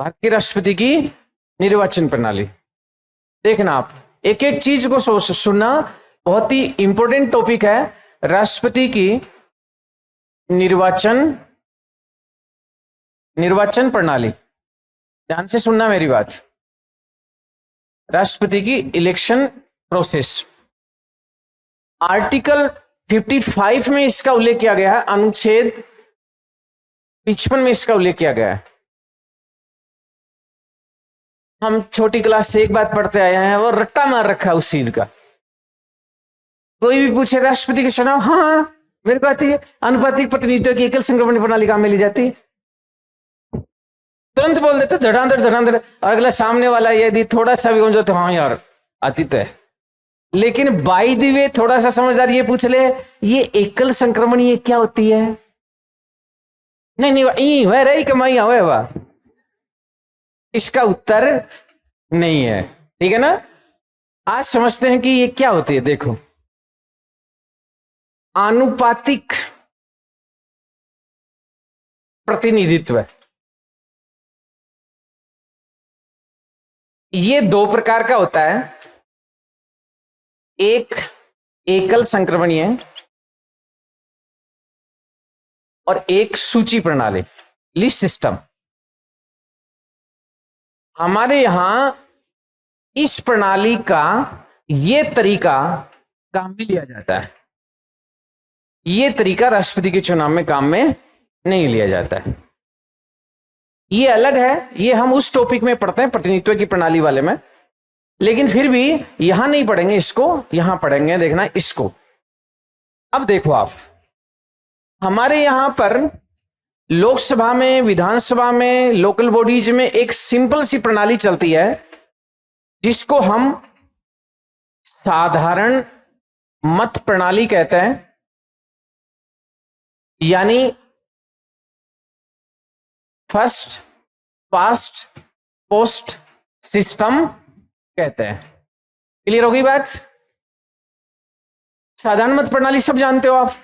भारत के राष्ट्रपति की निर्वाचन प्रणाली। देखना आप एक एक चीज को सुनना, बहुत ही इंपॉर्टेंट टॉपिक है। राष्ट्रपति की निर्वाचन प्रणाली, ध्यान से सुनना मेरी बात। राष्ट्रपति की इलेक्शन प्रोसेस, आर्टिकल 55 में इसका उल्लेख किया गया है, अनुच्छेद 55 में इसका उल्लेख किया गया है। हम छोटी क्लास से एक बात पढ़ते आए हैं, वो रट्टा मार रखा है उस चीज का। कोई भी पूछे राष्ट्रपति के चुनाव, हाँ मेरे को आती है, अनुपातिक प्रतिनिधित्व की एकल संक्रमण प्रणाली काम में ली जाती है, तुरंत बोल देते धड़ाधड़। और अगला सामने वाला यदि थोड़ा सा भी समझो तो हाँ यार आती तो है, लेकिन बाई द वे थोड़ा सा समझदार ये पूछ ले, ये एकल संक्रमण ये क्या होती है? नहीं वह रही कमाई हुए वाह, इसका उत्तर नहीं है। ठीक है ना? आज समझते हैं कि ये क्या होती है। देखो, आनुपातिक प्रतिनिधित्व, ये दो प्रकार का होता है। एक एकल संक्रमणीय और एक सूची प्रणाली, लिस्ट सिस्टम। हमारे यहां इस प्रणाली का ये तरीका काम में लिया जाता है, ये तरीका राष्ट्रपति के चुनाव में काम में नहीं लिया जाता है। ये अलग है, ये हम उस टॉपिक में पढ़ते हैं प्रतिनिधित्व की प्रणाली वाले में, लेकिन फिर भी यहां नहीं पढ़ेंगे इसको, यहां पढ़ेंगे। देखना इसको। अब देखो आप, हमारे यहां पर लोकसभा में, विधानसभा में, लोकल बॉडीज में एक सिंपल सी प्रणाली चलती है जिसको हम साधारण मत प्रणाली कहते हैं, यानी फर्स्ट पास्ट पोस्ट सिस्टम कहते हैं। क्लियर होगी बात? साधारण मत प्रणाली सब जानते हो आप।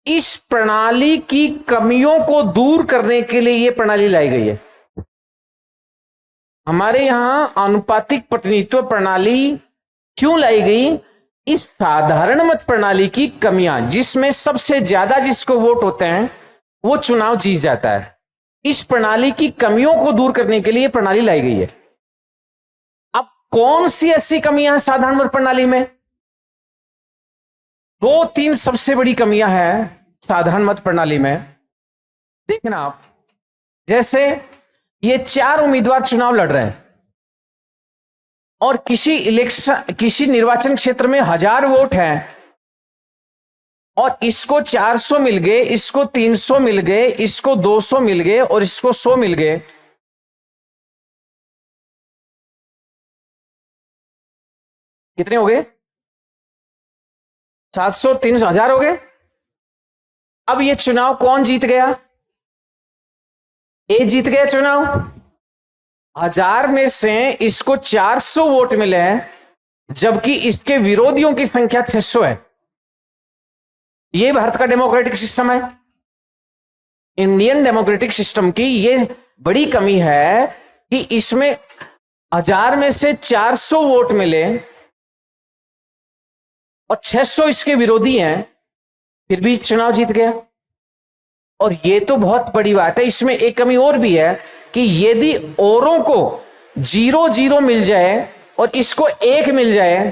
इस प्रणाली की कमियों को दूर करने के लिए यह प्रणाली लाई गई है। हमारे यहां आनुपातिक प्रतिनिधित्व प्रणाली क्यों लाई गई? इस साधारण मत प्रणाली की कमियां, जिसमें सबसे ज्यादा जिसको वोट होते हैं वो चुनाव जीत जाता है, इस प्रणाली की कमियों को दूर करने के लिए प्रणाली लाई गई है। अब कौन सी ऐसी कमियां हैं साधारण मत प्रणाली में? दो तीन सबसे बड़ी कमियां हैं साधारण मत प्रणाली में। देखना आप, जैसे ये चार उम्मीदवार चुनाव लड़ रहे हैं और किसी निर्वाचन क्षेत्र में 1000 वोट हैं और इसको 400 मिल गए, इसको 300 मिल गए, इसको 200 मिल गए और इसको 100 मिल गए। कितने हो गए? 700, 300, 1000 हो गए। अब ये चुनाव कौन जीत गया? ए जीत गया चुनाव। 1000 में से इसको 400 वोट मिले हैं, जबकि इसके विरोधियों की संख्या 600 है। यह भारत का डेमोक्रेटिक सिस्टम है। इंडियन डेमोक्रेटिक सिस्टम की यह बड़ी कमी है कि इसमें 1000 में से 400 वोट मिले और 600 इसके विरोधी हैं, फिर भी चुनाव जीत गया। और यह तो बहुत बड़ी बात है। इसमें एक कमी और भी है कि यदि औरों को 0-0 मिल जाए और इसको 1 मिल जाए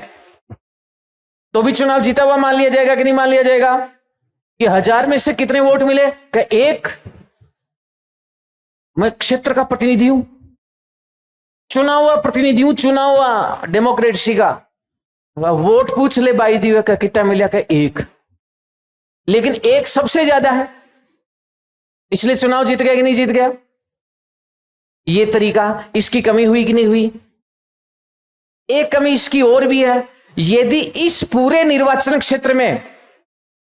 तो भी चुनाव जीता हुआ मान लिया जाएगा कि नहीं मान लिया जाएगा? कि 1000 में से कितने वोट मिले? कि 1। मैं क्षेत्र का प्रतिनिधि हूं, चुना हुआ प्रतिनिधि हूं, चुना हुआ डेमोक्रेसी का। वोट पूछ ले बाई दिवे का कितना मिला? का 1। लेकिन 1 सबसे ज्यादा है, इसलिए चुनाव जीत गया कि नहीं जीत गया? यह तरीका, इसकी कमी हुई कि नहीं हुई? एक कमी इसकी और भी है। यदि इस पूरे निर्वाचन क्षेत्र में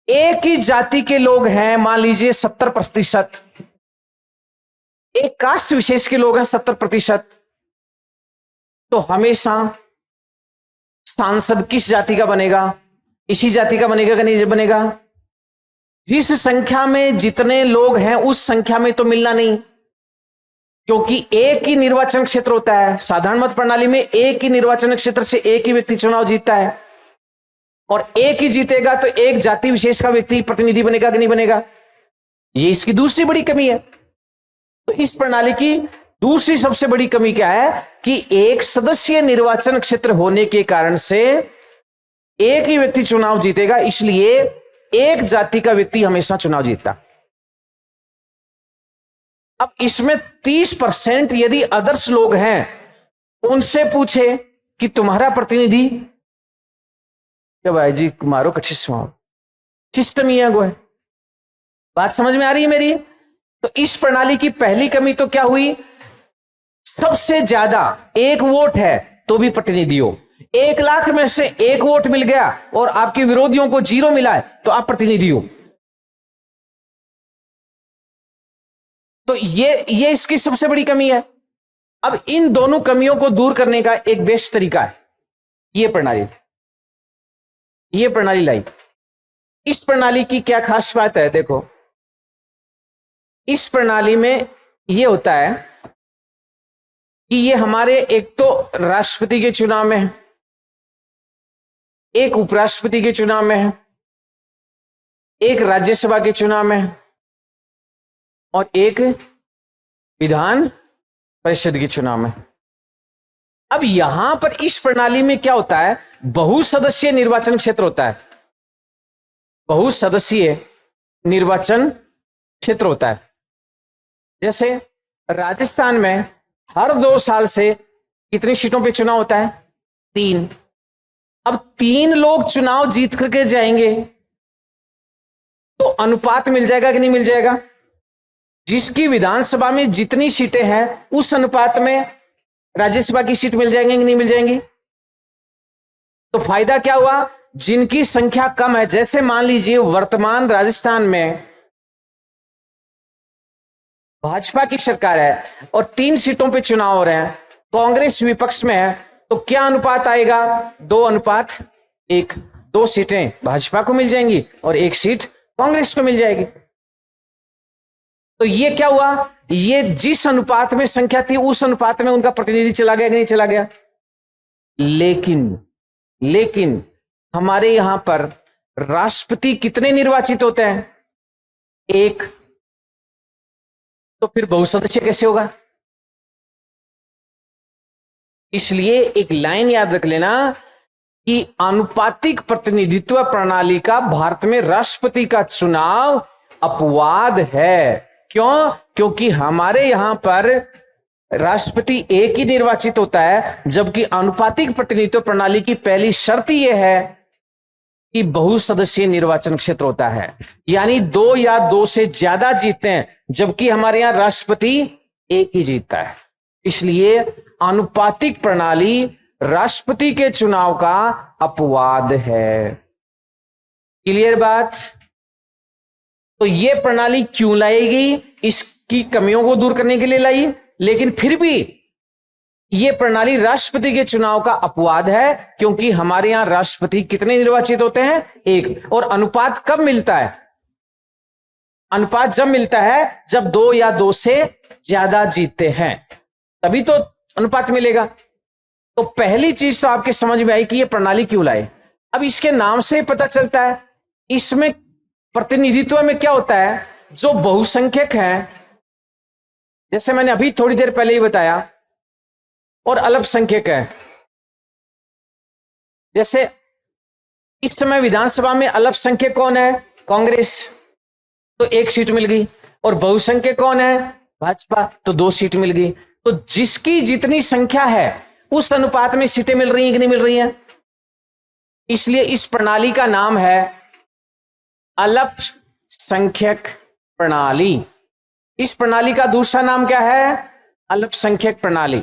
एक ही जाति के लोग हैं, मान लीजिए 70%, एक कास्ट विशेष के लोग हैं 70%, तो हमेशा सांसद किस जाति का बनेगा? इसी जाति का बनेगा कि नहीं बनेगा? जिस संख्या में जितने लोग हैं उस संख्या में तो मिलना नहीं, क्योंकि एक ही निर्वाचन क्षेत्र होता है। साधारण मत प्रणाली में एक ही निर्वाचन क्षेत्र से एक ही व्यक्ति चुनाव जीतता है, और एक ही जीतेगा तो एक जाति विशेष का व्यक्ति प्रतिनिधि बनेगा कि नहीं बनेगा। ये इसकी दूसरी बड़ी कमी है। तो इस प्रणाली की दूसरी सबसे बड़ी कमी क्या है कि एक सदस्यीय निर्वाचन क्षेत्र होने के कारण से एक ही व्यक्ति चुनाव जीतेगा, इसलिए एक जाति का व्यक्ति हमेशा चुनाव जीतता। अब इसमें 30% यदि आदर्श लोग हैं, उनसे पूछे कि तुम्हारा प्रतिनिधि क्या भाई जी मारो कच्छी सिस्टम ही है। बात समझ में आ रही है मेरी। तो इस प्रणाली की पहली कमी तो क्या हुई, सबसे ज्यादा एक वोट है तो भी प्रतिनिधि हो। 1,00,000 में से एक वोट मिल गया और आपके विरोधियों को 0 मिला है तो आप प्रतिनिधि हो। तो ये इसकी सबसे बड़ी कमी है। अब इन दोनों कमियों को दूर करने का एक बेस्ट तरीका है ये प्रणाली लाई। इस प्रणाली की क्या खास बात है, देखो इस प्रणाली में यह होता है कि ये हमारे एक तो राष्ट्रपति के चुनाव में है, एक उपराष्ट्रपति के चुनाव में है, एक राज्यसभा के चुनाव में है और एक विधान परिषद के चुनाव में। अब यहां पर इस प्रणाली में क्या होता है, बहुसदस्यीय निर्वाचन क्षेत्र होता है। बहुसदस्यीय निर्वाचन क्षेत्र होता है। जैसे राजस्थान में हर 2 साल से कितनी सीटों पे चुनाव होता है, 3। अब 3 लोग चुनाव जीत करके जाएंगे तो अनुपात मिल जाएगा कि नहीं मिल जाएगा। जिसकी विधानसभा में जितनी सीटें हैं उस अनुपात में राज्यसभा की सीट मिल जाएंगी कि नहीं मिल जाएंगी। तो फायदा क्या हुआ, जिनकी संख्या कम है, जैसे मान लीजिए वर्तमान राजस्थान में भाजपा की सरकार है और 3 सीटों पे चुनाव हो रहे हैं, कांग्रेस विपक्ष में है, तो क्या अनुपात आएगा, 2:1। 2 सीटें भाजपा को मिल जाएंगी और 1 सीट कांग्रेस को मिल जाएगी। तो ये क्या हुआ, ये जिस अनुपात में संख्या थी उस अनुपात में उनका प्रतिनिधि चला गया कि नहीं चला गया। लेकिन हमारे यहां पर राष्ट्रपति कितने निर्वाचित होते हैं, 1। तो फिर बहुसदस्यीय कैसे होगा। इसलिए एक लाइन याद रख लेना कि आनुपातिक प्रतिनिधित्व प्रणाली का भारत में राष्ट्रपति का चुनाव अपवाद है। क्यों, क्योंकि हमारे यहां पर राष्ट्रपति एक ही निर्वाचित होता है, जबकि आनुपातिक प्रतिनिधित्व प्रणाली की पहली शर्त यह है कि बहुसदस्यीय निर्वाचन क्षेत्र होता है, यानी 2 या 2 से ज्यादा जीतते हैं, जबकि हमारे यहां राष्ट्रपति एक ही जीतता है। इसलिए आनुपातिक प्रणाली राष्ट्रपति के चुनाव का अपवाद है। क्लियर बात। तो यह प्रणाली क्यों लाई गई, इसकी कमियों को दूर करने के लिए लाई, लेकिन फिर भी यह प्रणाली राष्ट्रपति के चुनाव का अपवाद है, क्योंकि हमारे यहां राष्ट्रपति कितने निर्वाचित होते हैं, 1। और अनुपात कब मिलता है, अनुपात जब मिलता है जब 2 या 2 से ज्यादा जीतते हैं, तभी तो अनुपात मिलेगा। तो पहली चीज तो आपके समझ में आई कि यह प्रणाली क्यों लाई। अब इसके नाम से पता चलता है, इसमें प्रतिनिधित्व में क्या होता है, जो बहुसंख्यक है, जैसे मैंने अभी थोड़ी देर पहले ही बताया, और अल्पसंख्यक है। जैसे इस समय विधानसभा में अल्पसंख्यक कौन है, कांग्रेस, तो 1 सीट मिल गई, और बहुसंख्यक कौन है, भाजपा, तो 2 सीट मिल गई। तो जिसकी जितनी संख्या है उस अनुपात में सीटें मिल रही हैं कि नहीं मिल रही हैं। इसलिए इस प्रणाली का नाम है अल्पसंख्यक प्रणाली। इस प्रणाली का दूसरा नाम क्या है, अल्पसंख्यक प्रणाली।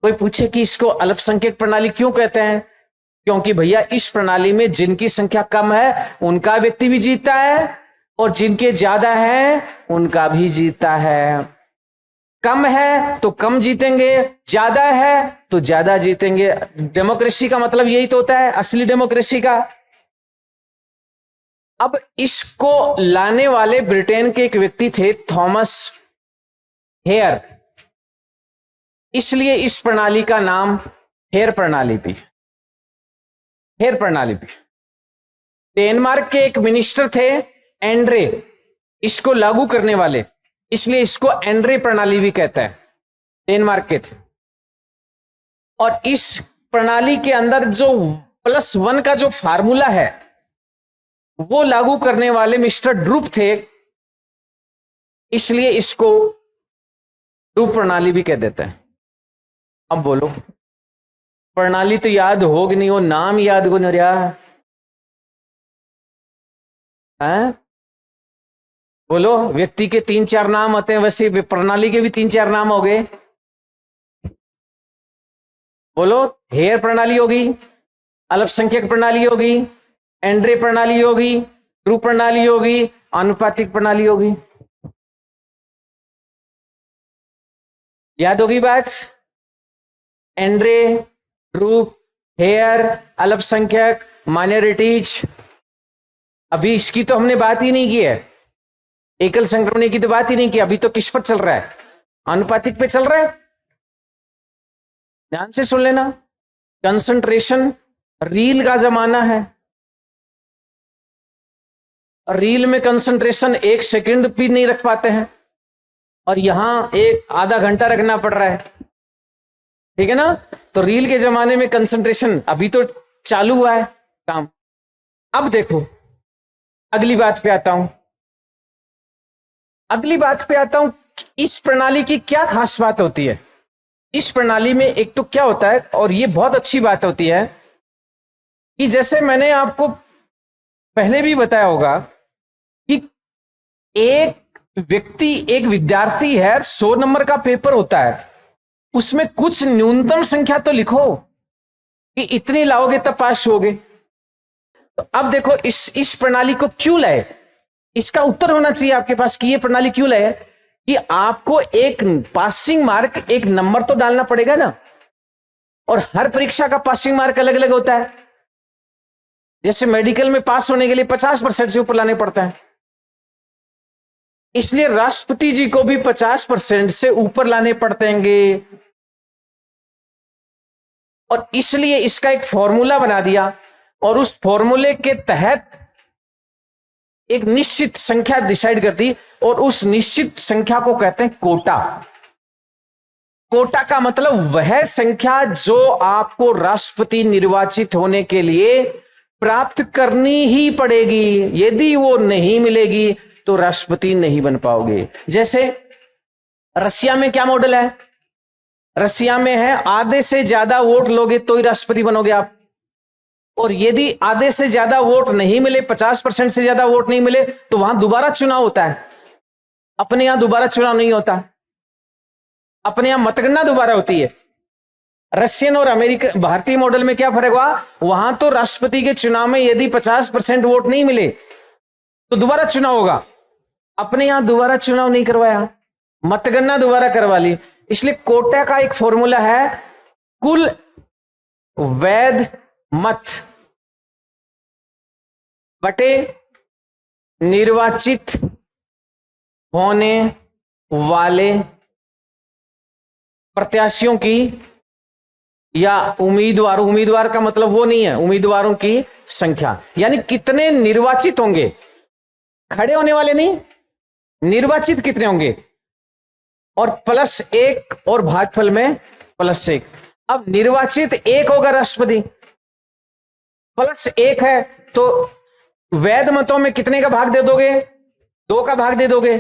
कोई पूछे कि इसको अल्पसंख्यक प्रणाली क्यों कहते हैं, क्योंकि भैया इस प्रणाली में जिनकी संख्या कम है उनका व्यक्ति भी जीतता है, और जिनके ज्यादा है उनका भी जीतता है। कम है तो कम जीतेंगे, ज्यादा है तो ज्यादा जीतेंगे। डेमोक्रेसी का मतलब यही तो होता है, असली डेमोक्रेसी का। अब इसको लाने वाले ब्रिटेन के एक व्यक्ति थे, थॉमस हेयर, इसलिए इस प्रणाली का नाम हेयर प्रणाली भी, हेयर प्रणाली भी। डेनमार्क के एक मिनिस्टर थे एंड्रे, इसको लागू करने वाले, इसलिए इसको एंड्रे प्रणाली भी कहते हैं, डेनमार्क के थे। और इस प्रणाली के अंदर जो +1 का जो फार्मूला है वो लागू करने वाले मिस्टर ड्रूप थे, इसलिए इसको ड्रूप प्रणाली भी कह देते हैं। अब बोलो, प्रणाली तो याद होगी नहीं, वो नाम याद को नहीं रहा है। बोलो, व्यक्ति के 3-4 नाम होते हैं, वैसे प्रणाली के भी 3-4 नाम हो गए। बोलो, हेयर प्रणाली होगी, अल्पसंख्यक प्रणाली होगी, एंड्रे प्रणाली होगी, ड्रूप प्रणाली होगी, आनुपातिक प्रणाली होगी। याद होगी बात? एंड्रे, ड्रूप, हेयर, अल्पसंख्यक, माइनॉरिटीज। अभी इसकी तो हमने बात ही नहीं की है, एकल संक्रमण की तो बात ही नहीं की। अभी तो किस पर चल रहा है? आनुपातिक पे चल रहा है। ध्यान से सुन लेना, कंसंट्रेशन, रील का जमाना है। रील में कंसंट्रेशन 1 सेकंड भी नहीं रख पाते हैं, और यहां एक आधा घंटा रखना पड़ रहा है, ठीक है ना। तो रील के जमाने में कंसंट्रेशन अभी तो चालू हुआ है काम। अब देखो, अगली बात पे आता हूं, इस प्रणाली की क्या खास बात होती है। इस प्रणाली में एक तो क्या होता है, और ये बहुत अच्छी बात होती है, कि जैसे मैंने आपको पहले भी बताया होगा कि एक व्यक्ति, एक विद्यार्थी है, 100 नंबर का पेपर होता है, उसमें कुछ न्यूनतम संख्या तो लिखो कि इतनी लाओगे तब पास होगे। तो अब देखो, इस प्रणाली को क्यों लाए, इसका उत्तर होना चाहिए आपके पास कि ये प्रणाली क्यों लाए। कि आपको एक पासिंग मार्क, एक नंबर तो डालना पड़ेगा ना, और हर परीक्षा का पासिंग मार्क अलग अलग होता है। जैसे मेडिकल में पास होने के लिए 50% से ऊपर लाने पड़ता है, इसलिए राष्ट्रपति जी को भी 50% से ऊपर लाने पड़ते हैं। और इसलिए इसका एक फॉर्मूला बना दिया, और उस फॉर्मूले के तहत एक निश्चित संख्या डिसाइड कर दी, और उस निश्चित संख्या को कहते हैं कोटा। कोटा का मतलब वह संख्या जो आपको राष्ट्रपति निर्वाचित होने के लिए प्राप्त करनी ही पड़ेगी। यदि वो नहीं मिलेगी तो राष्ट्रपति नहीं बन पाओगे। जैसे रसिया में क्या मॉडल है? रसिया में है आधे से ज्यादा वोट लोगे तो ही राष्ट्रपति बनोगे आप, और यदि आधे से ज्यादा वोट नहीं मिले, 50% से ज्यादा वोट नहीं मिले, तो वहां दोबारा चुनाव होता है। अपने यहां दोबारा चुनाव नहीं होता, अपने यहां मतगणना दोबारा होती है। रशियन और अमेरिका, भारतीय मॉडल में क्या फर्क हुआ? वहां तो राष्ट्रपति के चुनाव में यदि 50% वोट नहीं मिले तो दोबारा चुनाव होगा। अपने यहां दोबारा चुनाव नहीं करवाया, मतगणना दोबारा करवा ली। इसलिए कोटा का एक फॉर्मूला है, कुल वैध मत बटे निर्वाचित होने वाले प्रत्याशियों की, या उम्मीदवार का मतलब वो नहीं है, उम्मीदवारों की संख्या, यानी कितने निर्वाचित होंगे, खड़े होने वाले नहीं, निर्वाचित कितने होंगे, और +1 और भागफल में +1। अब निर्वाचित 1 होगा राष्ट्रपति, +1 है, तो वैध मतों में कितने का भाग दे दोगे? 2 का भाग दे दोगे।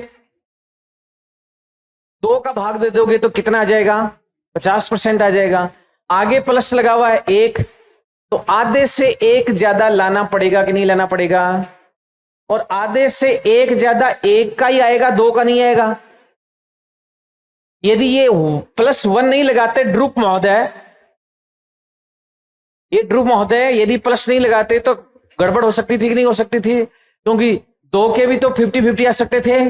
2 का भाग दे दोगे तो कितना आ जाएगा? 50% आ जाएगा। आगे प्लस लगा हुआ है 1, तो आधे से 1 ज्यादा लाना पड़ेगा कि नहीं लाना पड़ेगा? और आधे से 1 ज्यादा 1 का ही आएगा, 2 का नहीं आएगा। यदि ये +1 नहीं लगाते ड्रूप महोदय, ये ड्रूप महोदय यदि प्लस नहीं लगाते तो गड़बड़ हो सकती थी कि नहीं हो सकती थी? क्योंकि 2 के भी तो 50-50 आ सकते थे,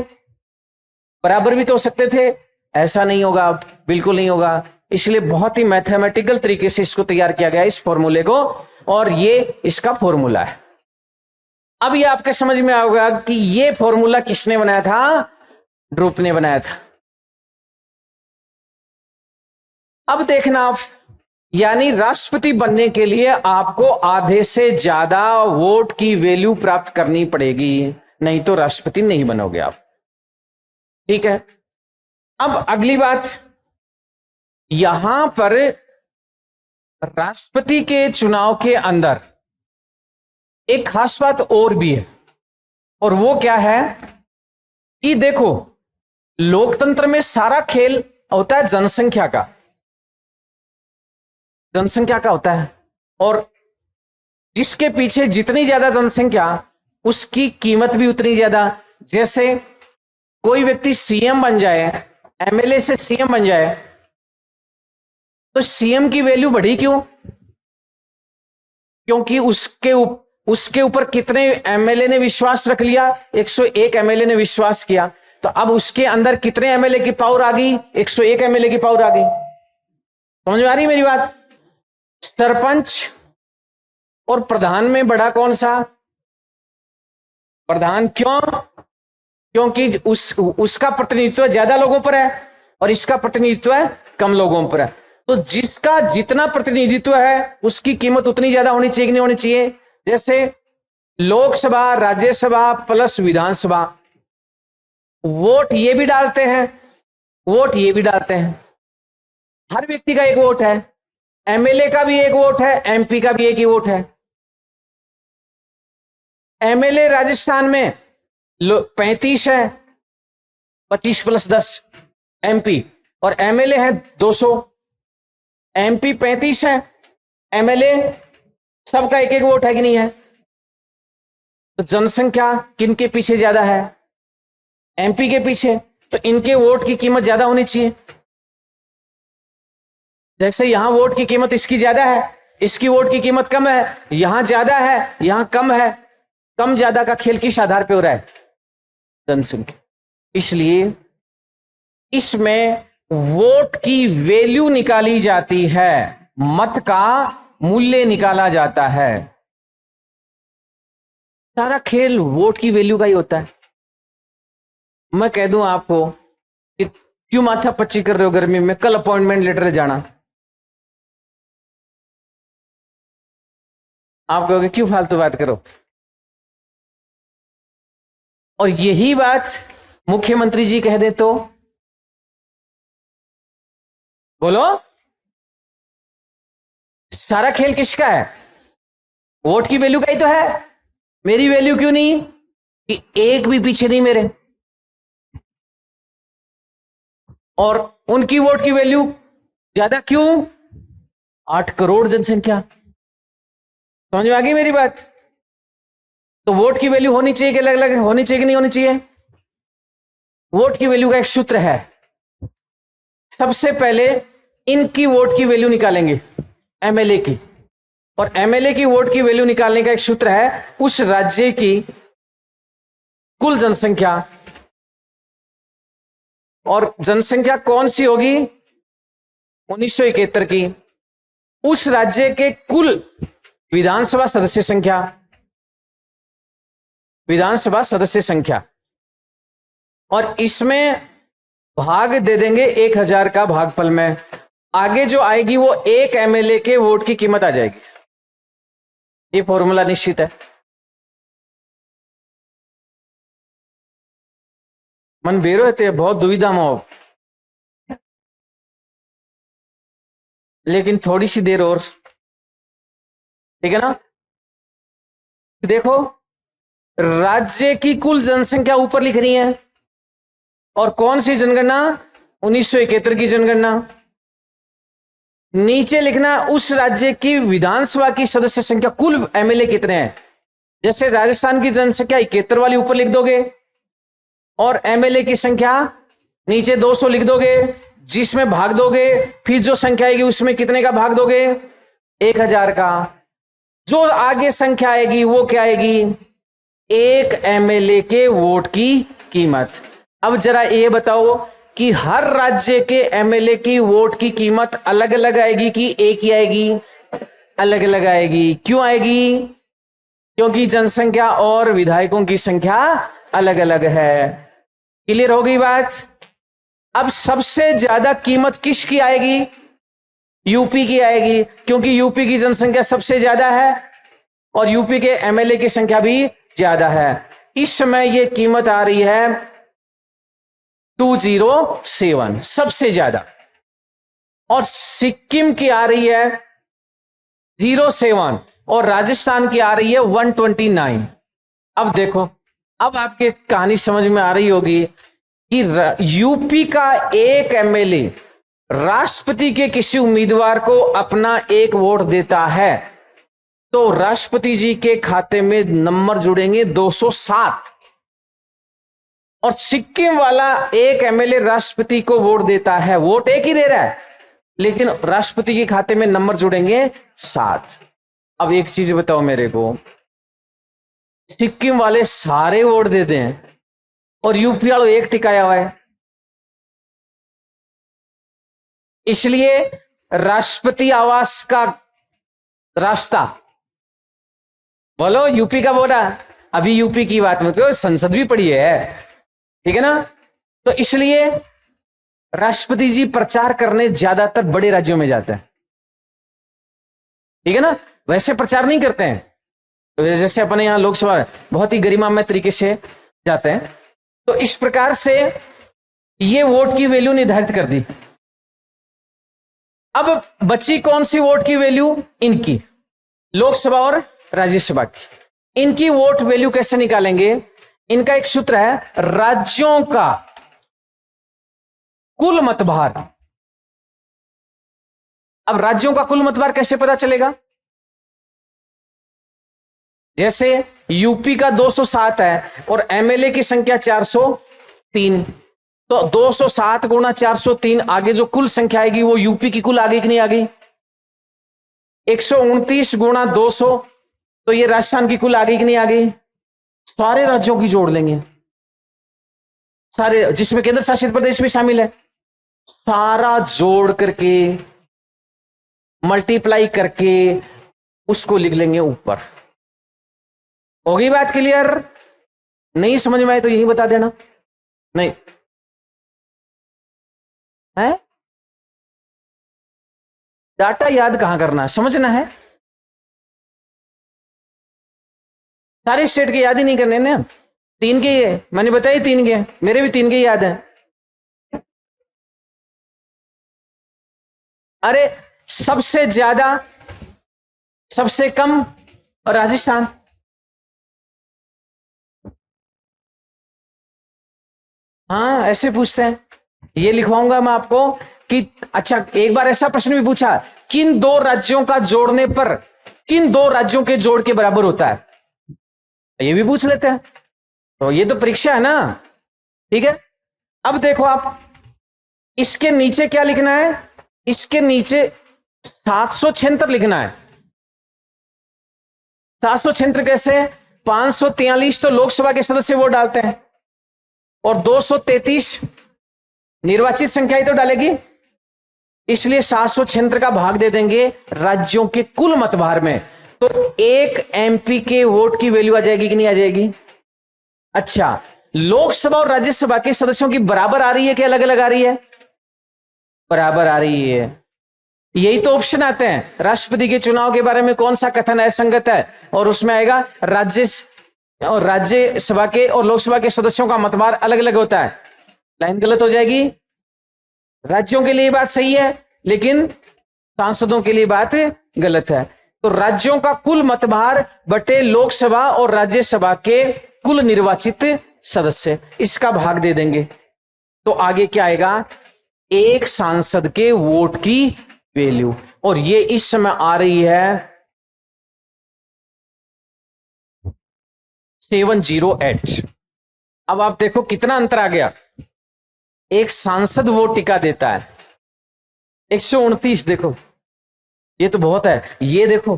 बराबर भी तो हो सकते थे। ऐसा नहीं होगा, बिल्कुल नहीं होगा। इसलिए बहुत ही मैथमेटिकल तरीके से इसको तैयार किया गया, इस फॉर्मूले को, और ये इसका फॉर्मूला है। अब ये आपके समझ में आएगा कि ये फॉर्मूला किसने बनाया था? ड्रूप ने बनाया था। अब देखना आप, यानी राष्ट्रपति बनने के लिए आपको आधे से ज्यादा वोट की वैल्यू प्राप्त करनी पड़ेगी, नहीं तो राष्ट्रपति नहीं बनोगे आप। ठीक है। अब अगली बात, यहां पर राष्ट्रपति के चुनाव के अंदर एक खास बात और भी है, और वो क्या है कि देखो, लोकतंत्र में सारा खेल होता है जनसंख्या का, जनसंख्या का होता है, और जिसके पीछे जितनी ज्यादा जनसंख्या उसकी कीमत भी उतनी ज्यादा। जैसे कोई व्यक्ति सीएम बन जाए, एमएलए से सीएम बन जाए, तो सीएम की वैल्यू बढ़ी क्यों? क्योंकि उसके ऊपर कितने एमएलए ने विश्वास रख लिया? 101 एमएलए ने विश्वास किया, तो अब उसके अंदर कितने एमएलए की पावर आ गई? 101 एमएलए की पावर आ गई। समझ में आ रही मेरी बात? सरपंच और प्रधान में बड़ा कौन सा? प्रधान। क्यों? क्योंकि उसका प्रतिनिधित्व ज्यादा लोगों पर है और इसका प्रतिनिधित्व कम लोगों पर है। तो जिसका जितना प्रतिनिधित्व है उसकी कीमत उतनी ज्यादा होनी चाहिए कि नहीं होनी चाहिए? जैसे लोकसभा, राज्यसभा प्लस विधानसभा, वोट ये भी डालते हैं, वोट ये भी डालते हैं। हर व्यक्ति का एक वोट है, एमएलए का भी एक वोट है, एमपी का भी एक ही वोट है। एमएलए राजस्थान में 35 है, 25 + 10 एमपी, और एमएलए है 200। एमपी 35 है, एमएलए सबका एक एक वोट है कि नहीं है? तो जनसंख्या किनके पीछे ज्यादा है? एमपी के पीछे, तो इनके वोट की कीमत ज्यादा होनी चाहिए। जैसे यहां वोट की कीमत इसकी ज्यादा है, इसकी वोट की कीमत कम है, यहां ज्यादा है, यहां कम है। कम ज्यादा का खेल किस आधार पे हो रहा है? जनसंख्या। इसलिए इसमें वोट की वैल्यू निकाली जाती है, मत का मूल्य निकाला जाता है। सारा खेल वोट की वैल्यू का ही होता है। मैं कह दूं आपको कि क्यों माथा पच्ची कर रहे हो गर्मी में, कल अपॉइंटमेंट लेटर जाना। आप कहोगे क्यों फालतू बात करो, और यही बात मुख्यमंत्री जी कह दे तो बोलो, सारा खेल किसका है? वोट की वैल्यू का ही तो है। मेरी वैल्यू क्यों नहीं कि एक भी पीछे नहीं मेरे, और उनकी वोट की वैल्यू ज्यादा क्यों? 8 करोड़ जनसंख्या। समझ में आ गई मेरी बात? तो वोट की वैल्यू होनी चाहिए कि अलग अलग होनी चाहिए कि नहीं होनी चाहिए? वोट की वैल्यू का एक सूत्र है। सबसे पहले इनकी वोट की वैल्यू निकालेंगे, एमएलए की, और एमएलए की वोट की वैल्यू निकालने का एक सूत्र है, उस राज्य की कुल जनसंख्या, और जनसंख्या कौन सी होगी? 1971 की। उस राज्य के कुल विधानसभा सदस्य संख्या, विधानसभा सदस्य संख्या, और इसमें भाग दे देंगे 1000 का भागफल में। आगे जो आएगी वो एक एमएलए के वोट की कीमत आ जाएगी। ये फॉर्मूला निश्चित है। मन बेरो है, बहुत दुविधा में हो, लेकिन थोड़ी सी देर और, ठीक है ना? देखो, राज्य की कुल जनसंख्या ऊपर लिख रही है, और कौन सी जनगणना? 1971 की जनगणना। नीचे लिखना उस राज्य की विधानसभा की सदस्य संख्या, कुल एमएलए कितने हैं। जैसे राजस्थान की जनसंख्या 71 वाली ऊपर लिख दोगे, और एमएलए की संख्या नीचे 200 लिख दोगे, जिसमें भाग दोगे, फिर जो संख्या आएगी उसमें कितने का भाग दोगे? 1000 का। जो आगे संख्या आएगी वो क्या आएगी? एक एमएलए के वोट की कीमत। अब जरा ये बताओ कि हर राज्य के एमएलए की वोट की कीमत अलग अलग आएगी कि एक ही आएगी? अलग अलग आएगी। क्यों आएगी? क्योंकि जनसंख्या और विधायकों की संख्या अलग अलग है। क्लियर हो गई बात? अब सबसे ज्यादा कीमत किसकी आएगी? यूपी की आएगी, क्योंकि यूपी की जनसंख्या सबसे ज्यादा है और यूपी के एमएलए की संख्या भी ज्यादा है। इस समय यह कीमत आ रही है 207 सबसे ज्यादा, और सिक्किम की आ रही है 07 और राजस्थान की आ रही है 129। अब देखो, अब आपके कहानी समझ में आ रही होगी कि यूपी का एक एमएलए राष्ट्रपति के किसी उम्मीदवार को अपना एक वोट देता है तो राष्ट्रपति जी के खाते में नंबर जुड़ेंगे 207, और सिक्किम वाला एक एमएलए राष्ट्रपति को वोट देता है, वोट एक ही दे रहा है लेकिन राष्ट्रपति के खाते में नंबर जुड़ेंगे 7। अब एक चीज बताओ मेरे को, सिक्किम वाले सारे वोट दे दें और यूपी वालों एक टिकाया हुआ है, इसलिए राष्ट्रपति आवास का रास्ता, बोलो यूपी का बोला, अभी यूपी की बात में तो संसद भी पड़ी है, ठीक है ना? तो इसलिए राष्ट्रपति जी प्रचार करने ज्यादातर बड़े राज्यों में जाते हैं, ठीक है ना? वैसे प्रचार नहीं करते हैं, तो जैसे अपने यहां लोकसभा बहुत ही गरिमामय तरीके से जाते हैं। तो इस प्रकार से ये वोट की वैल्यू निर्धारित कर दी। अब बची कौन सी वोट की वैल्यू? इनकी, लोकसभा और राज्यसभा की। इनकी वोट वैल्यू कैसे निकालेंगे? इनका एक सूत्र है, राज्यों का कुल मतभार। अब राज्यों का कुल मतभार कैसे पता चलेगा? जैसे यूपी का 207 है और एमएलए की संख्या 403, तो 207 गुणा 403, आगे जो कुल संख्या आएगी वो यूपी की कुल आ गई कि नहीं आ गई? 129 गुणा 200, तो ये राजस्थान की कुल आ गई कि नहीं आ गई? सारे राज्यों की जोड़ लेंगे, सारे, जिसमें केंद्र शासित प्रदेश भी शामिल है, सारा जोड़ करके मल्टीप्लाई करके उसको लिख लेंगे ऊपर। हो गई बात क्लियर? नहीं समझ में आए तो यही बता देना। नहीं है, डाटा याद कहां करना है, समझना है। सारे स्टेट के याद ही नहीं करने ना, 3 के ये मैंने बताया, 3 के, मेरे भी 3 के याद है। अरे सबसे ज्यादा, सबसे कम राजस्थान, हाँ ऐसे पूछते हैं। ये लिखवाऊंगा मैं आपको कि अच्छा, एक बार ऐसा प्रश्न भी पूछा, किन 2 राज्यों का जोड़ने पर किन 2 राज्यों के जोड़ के बराबर होता है, ये भी पूछ लेते हैं। तो ये तो परीक्षा है ना, ठीक है। अब देखो आप, इसके नीचे क्या लिखना है? इसके नीचे 776 लिखना है। 776 कैसे? 543 तो लोकसभा के सदस्य वोट डालते हैं और 233 निर्वाचित संख्या ही तो डालेगी, इसलिए 776 का भाग दे देंगे राज्यों के कुल मतभार में, तो एक एमपी के वोट की वैल्यू आ जाएगी कि नहीं आ जाएगी? अच्छा, लोकसभा और राज्यसभा के सदस्यों की बराबर आ रही है कि अलग अलग आ रही है? बराबर आ रही है। यही तो ऑप्शन आते हैं, राष्ट्रपति के चुनाव के बारे में कौन सा कथन असंगत है, और उसमें आएगा राज्यसभा के और लोकसभा के सदस्यों का मतभार अलग अलग होता है। लाइन गलत हो जाएगी। राज्यों के लिए बात सही है लेकिन सांसदों के लिए बात गलत है। तो राज्यों का कुल मतभार बटे लोकसभा और राज्यसभा के कुल निर्वाचित सदस्य, इसका भाग दे देंगे। तो आगे क्या आएगा? एक सांसद के वोट की वैल्यू, और ये इस समय आ रही है 708। अब आप देखो कितना अंतर आ गया। एक सांसद वोट टिका देता है 129, देखो ये तो बहुत है। ये देखो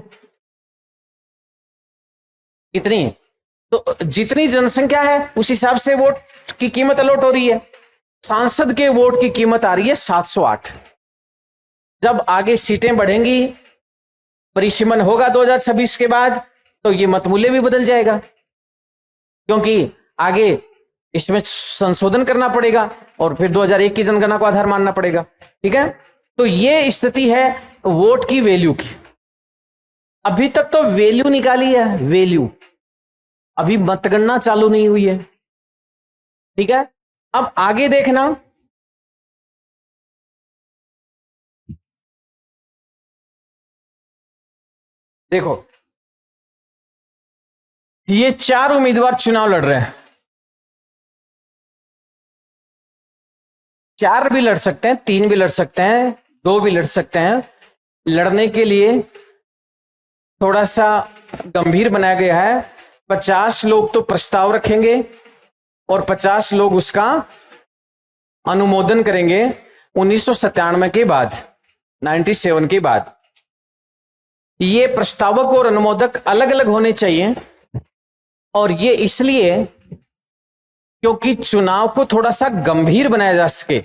कितनी, तो जितनी जनसंख्या है उस हिसाब से वोट की कीमत अलॉट हो रही है। सांसद के वोट की कीमत आ रही है 708। जब आगे सीटें बढ़ेंगी, परिसीमन होगा 2026 के बाद, तो ये मतमूल्य भी बदल जाएगा, क्योंकि आगे इसमें संशोधन करना पड़ेगा और फिर 2001 की जनगणना को आधार मानना पड़ेगा। ठीक है, तो ये स्थिति है वोट की वैल्यू की। अभी तक तो वैल्यू निकाली है, वैल्यू, अभी मतगणना चालू नहीं हुई है। ठीक है, अब आगे देखना, देखो ये 4 उम्मीदवार चुनाव लड़ रहे हैं। 4 भी लड़ सकते हैं, 3 भी लड़ सकते हैं, 2 भी लड़ सकते हैं। लड़ने के लिए थोड़ा सा गंभीर बनाया गया है। 50 लोग तो प्रस्ताव रखेंगे और 50 लोग उसका अनुमोदन करेंगे 1997 के बाद, 97 के बाद। ये प्रस्तावक और अनुमोदक अलग अलग होने चाहिए, और ये इसलिए क्योंकि चुनाव को थोड़ा सा गंभीर बनाया जा सके।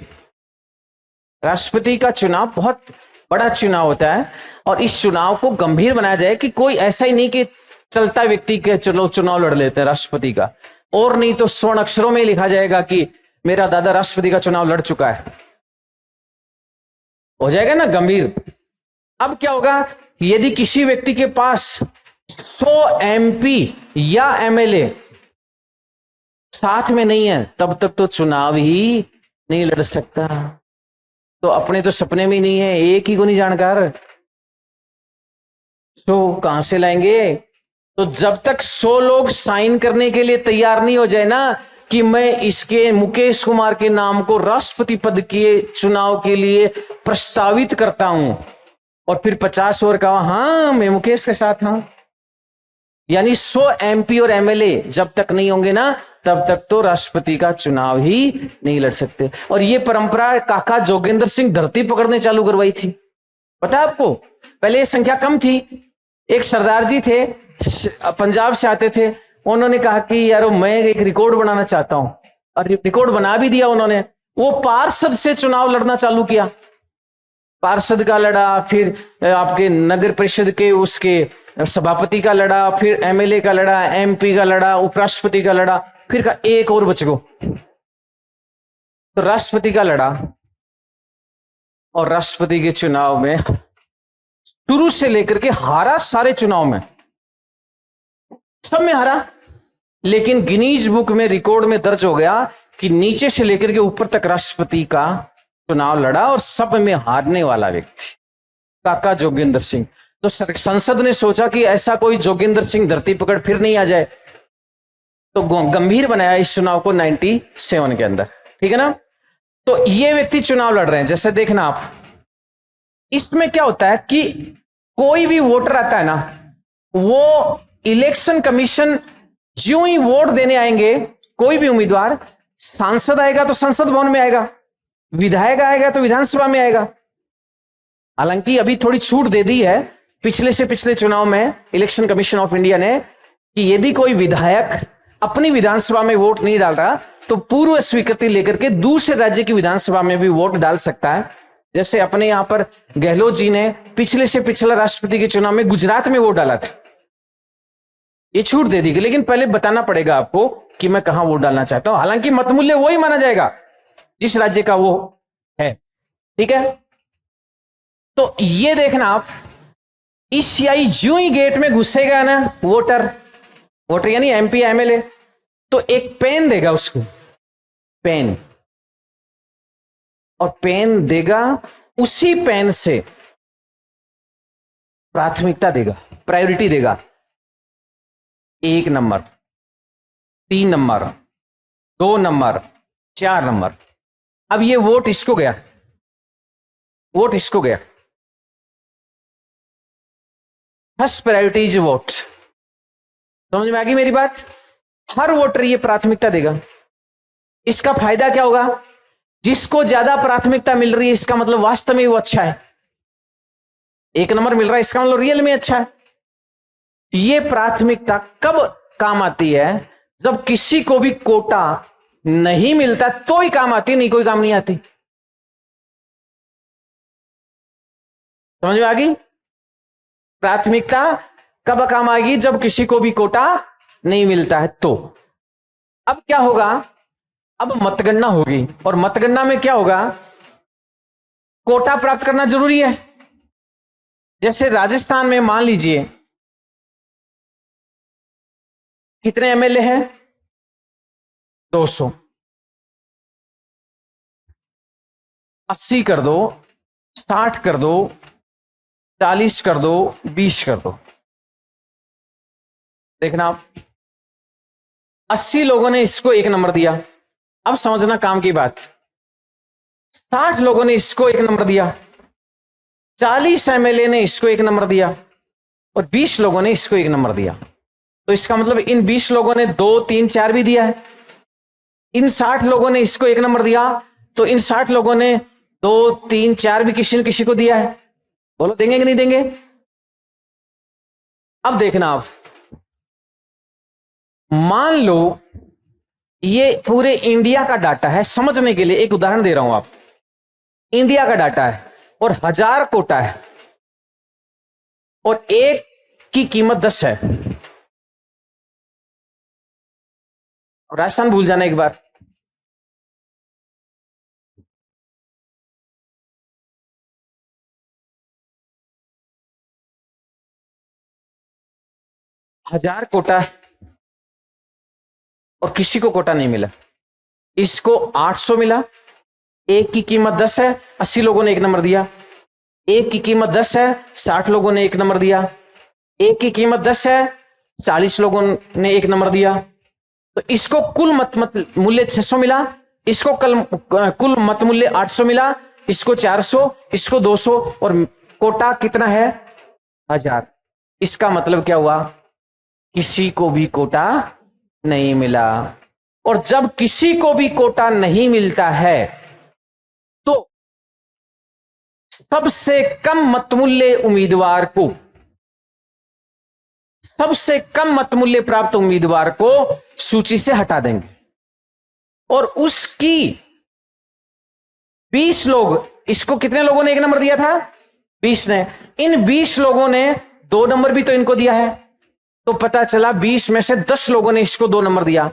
राष्ट्रपति का चुनाव बहुत बड़ा चुनाव होता है, और इस चुनाव को गंभीर बनाया जाए कि कोई ऐसा ही नहीं कि चलता व्यक्ति के चलो चुनाव लड़ लेते हैं राष्ट्रपति का, और नहीं तो स्वर्ण अक्षरों में लिखा जाएगा कि मेरा दादा राष्ट्रपति का चुनाव लड़ चुका है। हो जाएगा ना गंभीर। अब क्या होगा, यदि किसी व्यक्ति के पास 100 MP या MLA साथ में नहीं है, तब तक तो चुनाव ही नहीं लड़ सकता। तो अपने तो सपने में नहीं है, एक ही को नहीं जानकार, तो कहां से लाएंगे? तो जब तक 100 लोग साइन करने के लिए तैयार नहीं हो जाए ना कि मैं इसके मुकेश कुमार के नाम को राष्ट्रपति पद के चुनाव के लिए प्रस्तावित करता हूं, और फिर 50 और कहा हाँ मैं मुकेश के साथ हूं, यानी 100 MP और MLA जब तक नहीं होंगे ना, तब तक तो राष्ट्रपति का चुनाव ही नहीं लड़ सकते। और ये परंपरा काका जोगेंद्र सिंह धरती पकड़ने चालू करवाई थी। पता है आपको, पहले ये संख्या कम थी। एक सरदार जी थे, पंजाब से आते थे, उन्होंने कहा कि यार मैं एक रिकॉर्ड बनाना चाहता हूं, और रिकॉर्ड बना भी दिया उन्होंने। वो पार्षद से चुनाव लड़ना चालू किया, पार्षद का लड़ा, फिर आपके नगर परिषद के उसके सभापति का लड़ा, फिर MLA का लड़ा, MP का लड़ा, उपराष्ट्रपति का लड़ा, फिर का एक और बच गो, तो राष्ट्रपति का लड़ा। और राष्ट्रपति के चुनाव में शुरू से लेकर के हारा, सारे चुनाव में सब में हारा, लेकिन गिनीज बुक में रिकॉर्ड में दर्ज हो गया कि नीचे से लेकर के ऊपर तक राष्ट्रपति का चुनाव लड़ा, और सब में हारने वाला व्यक्ति काका जोगेंद्र सिंह। तो संसद ने सोचा कि ऐसा कोई जोगेंद्र सिंह धरती पकड़ फिर नहीं आ जाए, तो गंभीर बनाया इस चुनाव को 97 के अंदर। ठीक है ना, तो ये व्यक्ति चुनाव लड़ रहे हैं। जैसे देखना आप, इसमें क्या होता है कि कोई भी वोटर आता है ना, वो इलेक्शन कमीशन ज्यों ही वोट देने आएंगे, कोई भी उम्मीदवार, सांसद आएगा तो संसद भवन में आएगा, विधायक आएगा तो विधानसभा में आएगा। हालांकि अभी थोड़ी छूट दे दी है पिछले से पिछले चुनाव में इलेक्शन कमीशन ऑफ इंडिया ने, कि यदि कोई विधायक अपनी विधानसभा में वोट नहीं डाल रहा तो पूर्व स्वीकृति लेकर के दूसरे राज्य की विधानसभा में भी वोट डाल सकता है। जैसे अपने यहां पर गहलोत जी ने पिछले से पिछला राष्ट्रपति के चुनाव में गुजरात में वोट डाला था, ये छूट दे दी गई, लेकिन पहले बताना पड़ेगा आपको कि मैं कहां वोट डालना चाहता हूं। हालांकि मतमूल्य वही माना जाएगा जिस राज्य का वो है। ठीक है, तो ये देखना आप, ECI ज्यों ही गेट में घुसेगा ना वोटर यानी MP MLA, तो एक पेन देगा उसको, पेन, और पेन देगा, उसी पेन से प्राथमिकता देगा, प्रायोरिटी देगा। 1 नंबर, 3 नंबर, 2 नंबर, 4 नंबर। अब ये वोट इसको गया, वोट इसको गया, फर्स्ट प्रायोरिटी इज वोट। समझ में आ गई मेरी बात? हर वोटर ये प्राथमिकता देगा। इसका फायदा क्या होगा? जिसको ज्यादा प्राथमिकता मिल रही है, इसका मतलब वास्तव में वो अच्छा है। 1 नंबर मिल रहा है, इसका मतलब रियल में अच्छा है। ये प्राथमिकता कब काम आती है? जब किसी को भी कोटा नहीं मिलता तो ही काम आती, नहीं कोई काम नहीं आती। समझ में आ गई? प्राथमिकता कब काम आएगी? जब किसी को भी कोटा नहीं मिलता है। तो अब क्या होगा? अब मतगणना होगी, और मतगणना में क्या होगा? कोटा प्राप्त करना जरूरी है। जैसे राजस्थान में मान लीजिए कितने एमएलए हैं? 200। 80 कर दो, 60 कर दो, 40 कर दो, 20 कर दो। देखना आप, 80 लोगों ने इसको 1 नंबर दिया। अब समझना काम की बात, 60 लोगों ने इसको 1 नंबर दिया, 40 एमएलए ने इसको 1 नंबर दिया, और 20 लोगों ने इसको 1 नंबर दिया। तो इसका मतलब इन 20 लोगों ने 2, 3, 4 भी दिया है। इन 60 लोगों ने इसको 1 नंबर दिया, तो इन 60 लोगों ने 2, 3, 4 भी किसी न किसी को दिया है। बोलो देंगे कि नहीं देंगे? अब देखना आप, मान लो ये पूरे इंडिया का डाटा है। समझने के लिए एक उदाहरण दे रहा हूं। आप इंडिया का डाटा है और 1000 कोटा है, और एक की कीमत 10 है। राजस्थान भूल जाना एक बार। हजार कोटा है और किसी को कोटा नहीं मिला। इसको 800 मिला, एक की कीमत 10 है, 80 लोगों ने 1 नंबर दिया। एक की कीमत 10 है, 60 लोगों ने 1 नंबर दिया। एक की कीमत 10 है, 40 लोगों ने 1 नंबर दिया। तो इसको कुल मत मूल्य 600 मिला, इसको कुल मत मूल्य 800 मिला, इसको 400, इसको 200, और कोटा कितना है? 1000। इसका मतलब क्या हुआ? किसी को भी कोटा नहीं मिला। और जब किसी को भी कोटा नहीं मिलता है तो सबसे कम मतमूल्य उम्मीदवार को, सबसे कम मतमूल्य प्राप्त उम्मीदवार को सूची से हटा देंगे, और उसकी 20 लोग, इसको कितने लोगों ने 1 नंबर दिया था? 20 ने। इन 20 लोगों ने 2 नंबर भी तो इनको दिया है। तो पता चला 20 में से 10 लोगों ने इसको 2 नंबर दिया,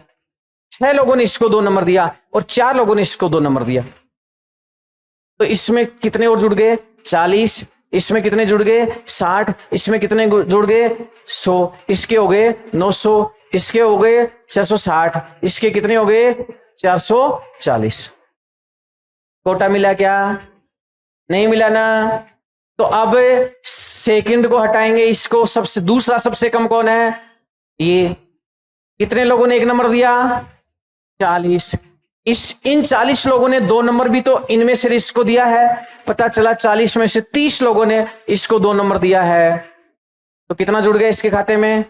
6 लोगों ने इसको 2 नंबर दिया, और 4 लोगों ने इसको 2 नंबर दिया। तो इसमें कितने और जुड़ गए? 40। इसमें कितने जुड़ गए? 60। इसमें कितने जुड़ गए? 100। इसके हो गए 900। इसके हो गए 660। इसके कितने हो गए? 440। कोटा मिला क्या? नहीं मिला ना। तो अब सेकंड को हटाएंगे, इसको सबसे दूसरा सबसे कम कौन है? ये। कितने लोगों ने 1 नंबर दिया? 40। इन 40 लोगों ने 2 नंबर भी तो इनमें से इसको दिया है। पता चला 40 में से 30 लोगों ने इसको 2 नंबर दिया है। तो कितना जुड़ गया इसके खाते में?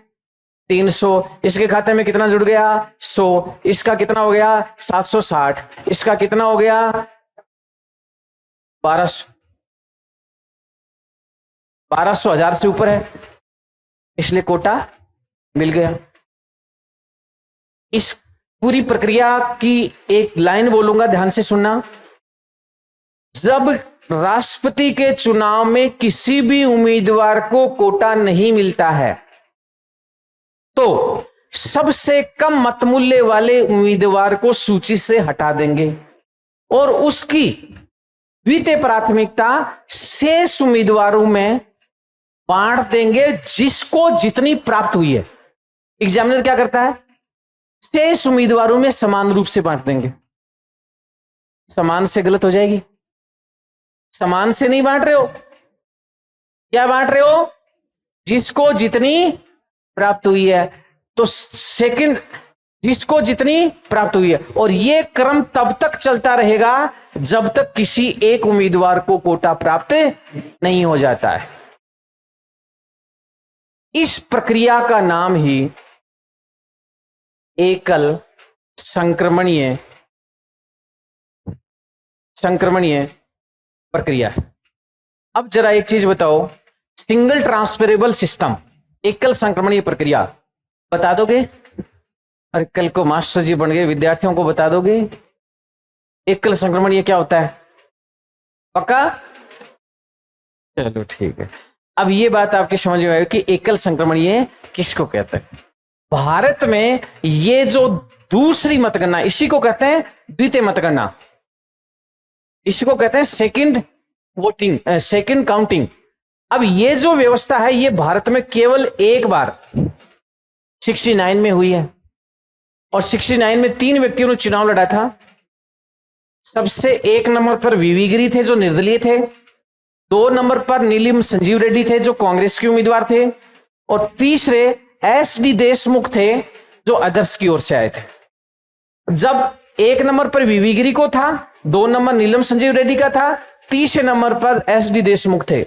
300। इसके खाते में कितना जुड़ गया? 100। इसका कितना हो गया? 760। इसका कितना हो गया? 1200। 1200 1000 से ऊपर है, इसलिए कोटा मिल गया। इस पूरी प्रक्रिया की एक लाइन बोलूंगा, ध्यान से सुनना। जब राष्ट्रपति के चुनाव में किसी भी उम्मीदवार को कोटा नहीं मिलता है तो सबसे कम मतमूल्य वाले उम्मीदवार को सूची से हटा देंगे, और उसकी द्वितीय प्राथमिकता शेष उम्मीदवारों में बांट देंगे, जिसको जितनी प्राप्त हुई है। एग्जामिनर क्या करता है? शेष उम्मीदवारों में समान रूप से बांट देंगे। समान से गलत हो जाएगी। समान से नहीं बांट रहे हो, क्या बांट रहे हो? जिसको जितनी प्राप्त हुई है। तो सेकंड, जिसको जितनी प्राप्त हुई है। और यह क्रम तब तक चलता रहेगा जब तक किसी एक उम्मीदवार को कोटा प्राप्त नहीं हो जाता है। इस प्रक्रिया का नाम ही एकल संक्रमणीय प्रक्रिया है। अब जरा एक चीज बताओ, सिंगल ट्रांसफरेबल सिस्टम, एकल संक्रमणीय प्रक्रिया बता दोगे? अरे कल को मास्टर जी बन गए, विद्यार्थियों को बता दोगे एकल संक्रमणीय क्या होता है? पक्का? चलो ठीक है। अब ये बात आपकी समझ में आई कि एकल संक्रमण ये किसको कहते हैं। भारत में ये जो दूसरी मतगणना, इसी को कहते हैं द्वितीय मतगणना, इसको कहते हैं सेकंड वोटिंग, सेकंड काउंटिंग। अब ये जो व्यवस्था है ये भारत में केवल एक बार 69 में हुई है, और 69 में 3 व्यक्तियों ने चुनाव लड़ा था। सबसे 1 नंबर पर वीवी गिरी थे जो निर्दलीय थे, 2 नंबर पर नीलम संजीव रेड्डी थे जो कांग्रेस के उम्मीदवार थे, और तीसरे एसडी देशमुख थे जो अदर्स की ओर से आए थे। जब 1 नंबर पर वीवी गिरी को था, 2 नंबर नीलम संजीव रेड्डी का था, तीसरे नंबर पर एसडी देशमुख थे।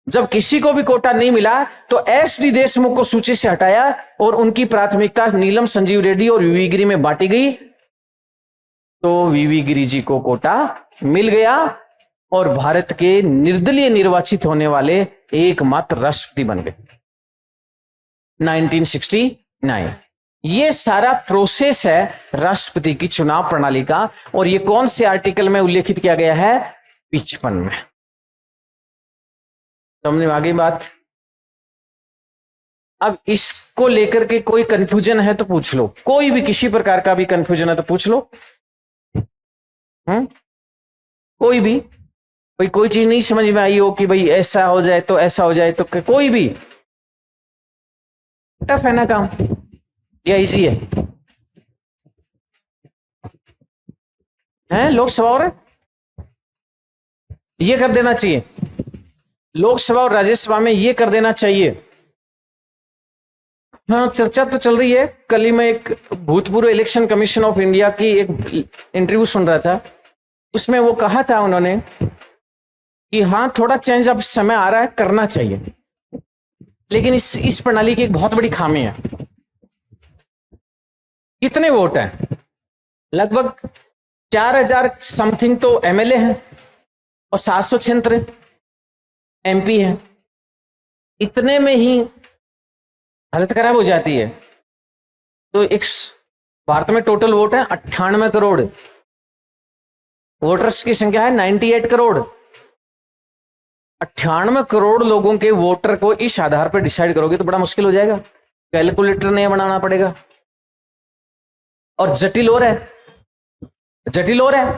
जब किसी को भी कोटा नहीं मिला तो एसडी देशमुख को सूची से हटाया और उनकी प्राथमिकता नीलम संजीव रेड्डी और वीवी गिरी में बांटी गई, तो वीवी गिरी जी को कोटा मिल गया और भारत के निर्दलीय निर्वाचित होने वाले एकमात्र राष्ट्रपति बन गए 1969। ये सारा प्रोसेस है राष्ट्रपति की चुनाव प्रणाली का, और ये कौन से आर्टिकल में उल्लेखित किया गया है? 55 में। समझ में आ गई बात? अब इसको लेकर के कोई कंफ्यूजन है तो पूछ लो, कोई भी किसी प्रकार का भी कंफ्यूजन है तो पूछ लो। कोई भी कोई चीज नहीं समझ में आई हो कि भाई ऐसा हो जाए तो ऐसा हो जाए, तो कोई भी टफ है ना काम या इजी है लोकसभा और ये कर देना चाहिए, लोकसभा और राज्यसभा में ये कर देना चाहिए। हाँ, चर्चा तो चल रही है। कल ही मैं एक भूतपूर्व इलेक्शन कमीशन ऑफ इंडिया की एक इंटरव्यू सुन रहा था, उसमें वो कहा था उन्होंने कि हाँ थोड़ा चेंज अब समय आ रहा है, करना चाहिए, लेकिन इस प्रणाली की एक बहुत बड़ी खामी है। कितने वोट हैं? लगभग 4000 समथिंग तो एमएलए हैं और 776 एमपी है। इतने में ही हालत खराब हो जाती है। तो एक भारत में टोटल वोट है 98 करोड़, वोटर्स की संख्या है 98 करोड़। 98 करोड़ लोगों के वोटर को इस आधार पर डिसाइड करोगे तो बड़ा मुश्किल हो जाएगा, कैलकुलेटर नहीं बनाना पड़ेगा, और जटिल और है, जटिल और है,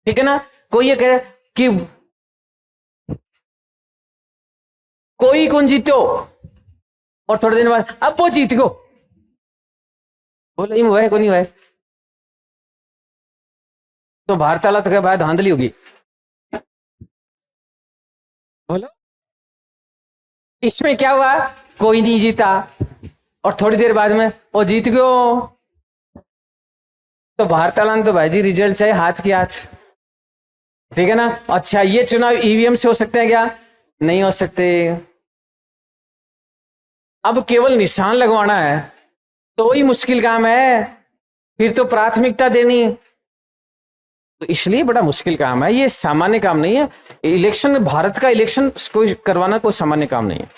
ठीक है ना। कोई ये कहे कि कोई कौन जीतो और थोड़े दिन बाद अब वो जीत गो, बोले हुआ है को नहीं हुआ है, तो भारत हालत के बाद धांधली होगी। बोलो इसमें क्या हुआ? कोई नहीं जीता और थोड़ी देर बाद में वो जीत गयो, तो भारत हालान तो भाई जी रिजल्ट चाहिए हाथ के हाथ, ठीक है ना। अच्छा, ये चुनाव ईवीएम से हो सकते हैं क्या? नहीं हो सकते। अब केवल निशान लगवाना है तो ही मुश्किल काम है, फिर तो प्राथमिकता देनी, तो इसलिए बड़ा मुश्किल काम है। ये सामान्य काम नहीं है। इलेक्शन, भारत का इलेक्शन कोई करवाना कोई सामान्य काम नहीं है।